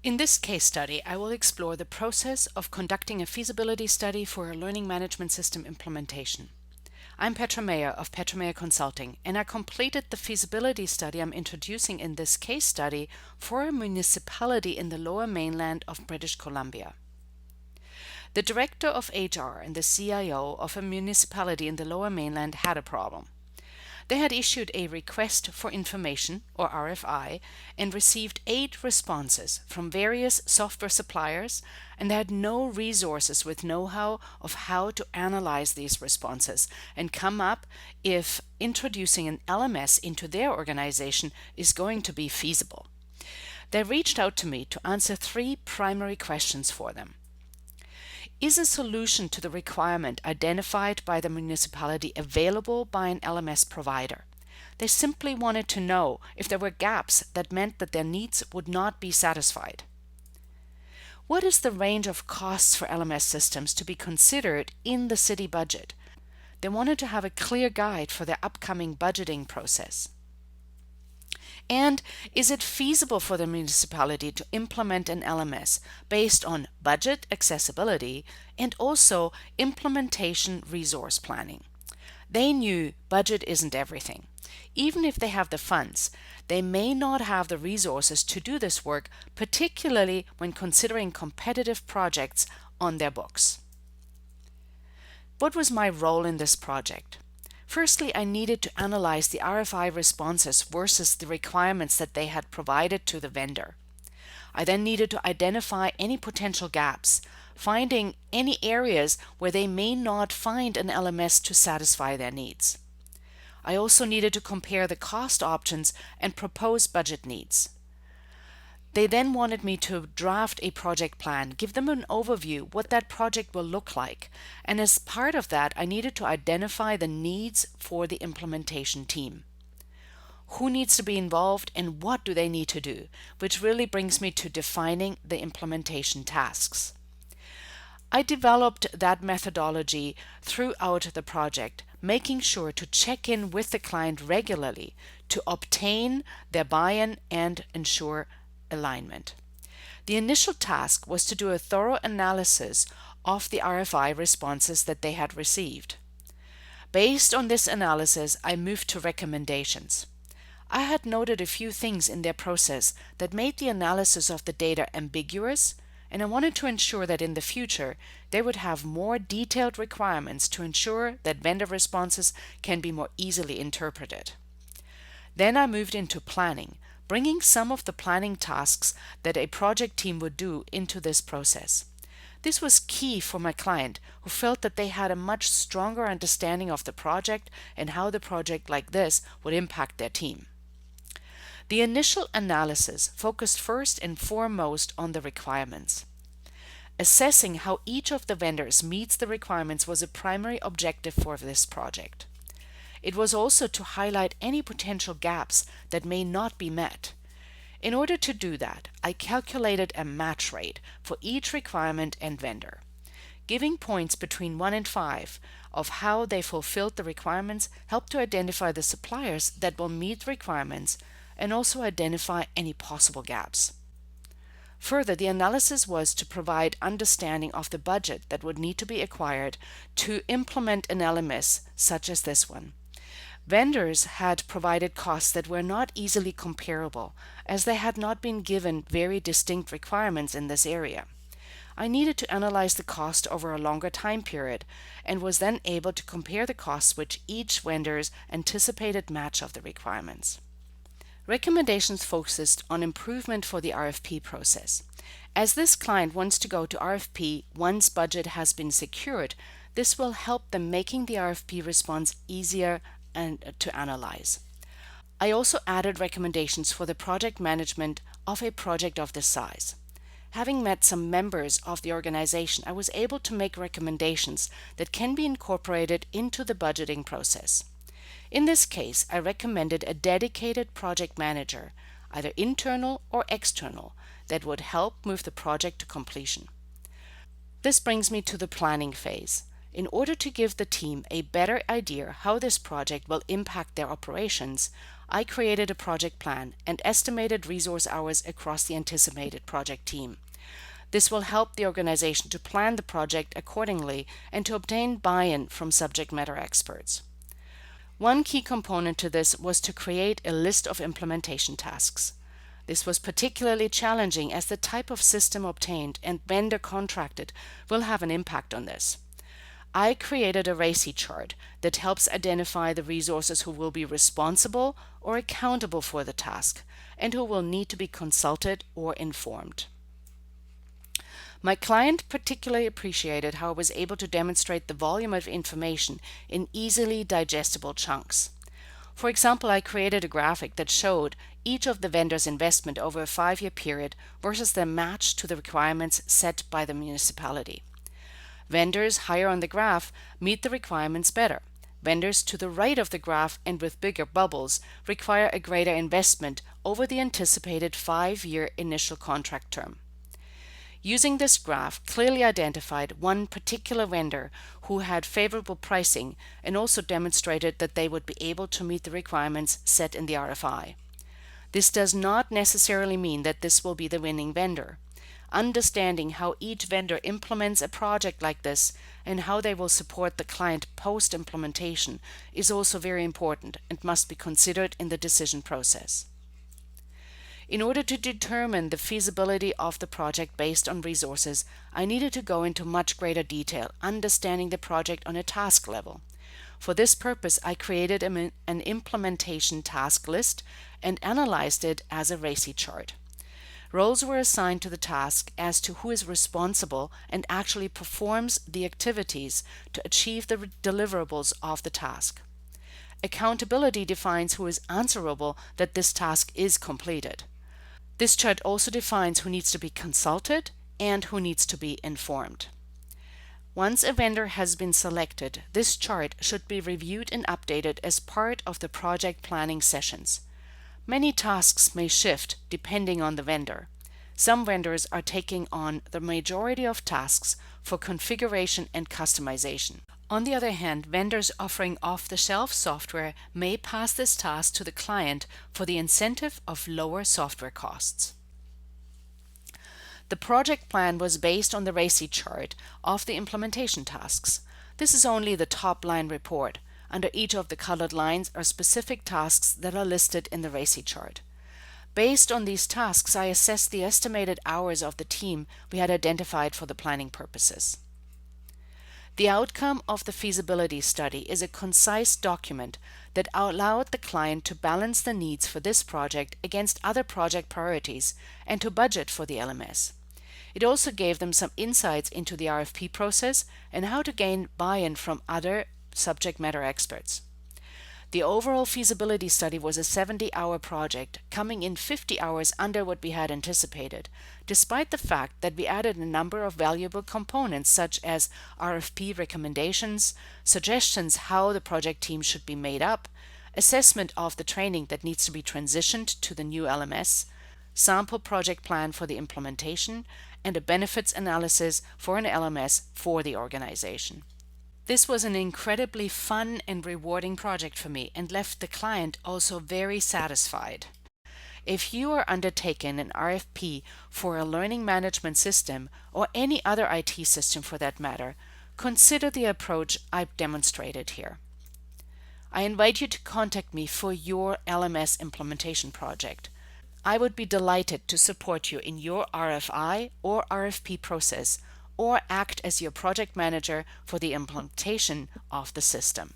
In this case study, I will explore the process of conducting a feasibility study for a learning management system implementation. I'm Petra of Petra Consulting, and I completed the feasibility study I'm introducing in this case study for a municipality in the lower mainland of British Columbia. The director of HR and the CIO of a municipality in the lower mainland had a problem. They had issued a request for information, or RFI, and received 8 responses from various software suppliers, and they had no resources with know-how of how to analyze these responses and come up if introducing an LMS into their organization is going to be feasible. They reached out to me to answer 3 primary questions for them. Is a solution to the requirement identified by the municipality available by an LMS provider? They simply wanted to know if there were gaps that meant that their needs would not be satisfied. What is the range of costs for LMS systems to be considered in the city budget? They wanted to have a clear guide for their upcoming budgeting process. And is it feasible for the municipality to implement an LMS based on budget accessibility and also implementation resource planning? They knew budget isn't everything. Even if they have the funds, they may not have the resources to do this work, particularly when considering competitive projects on their books. What was my role in this project? Firstly, I needed to analyze the RFI responses versus the requirements that they had provided to the vendor. I then needed to identify any potential gaps, finding any areas where they may not find an LMS to satisfy their needs. I also needed to compare the cost options and propose budget needs. They then wanted me to draft a project plan, give them an overview what that project will look like, and as part of that I needed to identify the needs for the implementation team. Who needs to be involved and what do they need to do, which really brings me to defining the implementation tasks. I developed that methodology throughout the project, making sure to check in with the client regularly to obtain their buy-in and ensure alignment. The initial task was to do a thorough analysis of the RFI responses that they had received. Based on this analysis, I moved to recommendations. I had noted a few things in their process that made the analysis of the data ambiguous, and I wanted to ensure that in the future they would have more detailed requirements to ensure that vendor responses can be more easily interpreted. Then I moved into planning, bringing some of the planning tasks that a project team would do into this process. This was key for my client, who felt that they had a much stronger understanding of the project and how the project like this would impact their team. The initial analysis focused first and foremost on the requirements. Assessing how each of the vendors meets the requirements was a primary objective for this project. It was also to highlight any potential gaps that may not be met. In order to do that, I calculated a match rate for each requirement and vendor. Giving points between 1 and 5 of how they fulfilled the requirements helped to identify the suppliers that will meet the requirements and also identify any possible gaps. Further, the analysis was to provide understanding of the budget that would need to be acquired to implement an LMS such as this one. Vendors had provided costs that were not easily comparable, as they had not been given very distinct requirements in this area. I needed to analyze the cost over a longer time period and was then able to compare the costs with each vendor's anticipated match of the requirements. Recommendations focused on improvement for the RFP process. As this client wants to go to RFP once budget has been secured, this will help them making the RFP response easier and to analyze. I also added recommendations for the project management of a project of this size. Having met some members of the organization, I was able to make recommendations that can be incorporated into the budgeting process. In this case, I recommended a dedicated project manager, either internal or external, that would help move the project to completion. This brings me to the planning phase. In order to give the team a better idea how this project will impact their operations, I created a project plan and estimated resource hours across the anticipated project team. This will help the organization to plan the project accordingly and to obtain buy-in from subject matter experts. One key component to this was to create a list of implementation tasks. This was particularly challenging as the type of system obtained and vendor contracted will have an impact on this. I created a RACI chart that helps identify the resources who will be responsible or accountable for the task and who will need to be consulted or informed. My client particularly appreciated how I was able to demonstrate the volume of information in easily digestible chunks. For example, I created a graphic that showed each of the vendors' investment over a 5-year period versus their match to the requirements set by the municipality. Vendors higher on the graph meet the requirements better. Vendors to the right of the graph and with bigger bubbles require a greater investment over the anticipated 5-year initial contract term. Using this graph clearly identified one particular vendor who had favorable pricing and also demonstrated that they would be able to meet the requirements set in the RFI. This does not necessarily mean that this will be the winning vendor. Understanding how each vendor implements a project like this and how they will support the client post-implementation is also very important and must be considered in the decision process. In order to determine the feasibility of the project based on resources, I needed to go into much greater detail, understanding the project on a task level. For this purpose, I created an implementation task list and analyzed it as a RACI chart. Roles were assigned to the task as to who is responsible and actually performs the activities to achieve the deliverables of the task. Accountability defines who is answerable that this task is completed. This chart also defines who needs to be consulted and who needs to be informed. Once a vendor has been selected, this chart should be reviewed and updated as part of the project planning sessions. Many tasks may shift depending on the vendor. Some vendors are taking on the majority of tasks for configuration and customization. On the other hand, vendors offering off-the-shelf software may pass this task to the client for the incentive of lower software costs. The project plan was based on the RACI chart of the implementation tasks. This is only the top-line report. Under each of the colored lines are specific tasks that are listed in the RACI chart. Based on these tasks, I assessed the estimated hours of the team we had identified for the planning purposes. The outcome of the feasibility study is a concise document that allowed the client to balance the needs for this project against other project priorities and to budget for the LMS. It also gave them some insights into the RFP process and how to gain buy-in from other subject matter experts. The overall feasibility study was a 70-hour project, coming in 50 hours under what we had anticipated, despite the fact that we added a number of valuable components such as RFP recommendations, suggestions how the project team should be made up, assessment of the training that needs to be transitioned to the new LMS, sample project plan for the implementation, and a benefits analysis for an LMS for the organization. This was an incredibly fun and rewarding project for me and left the client also very satisfied. If you are undertaking an RFP for a learning management system or any other IT system for that matter, consider the approach I've demonstrated here. I invite you to contact me for your LMS implementation project. I would be delighted to support you in your RFI or RFP process or act as your project manager for the implementation of the system.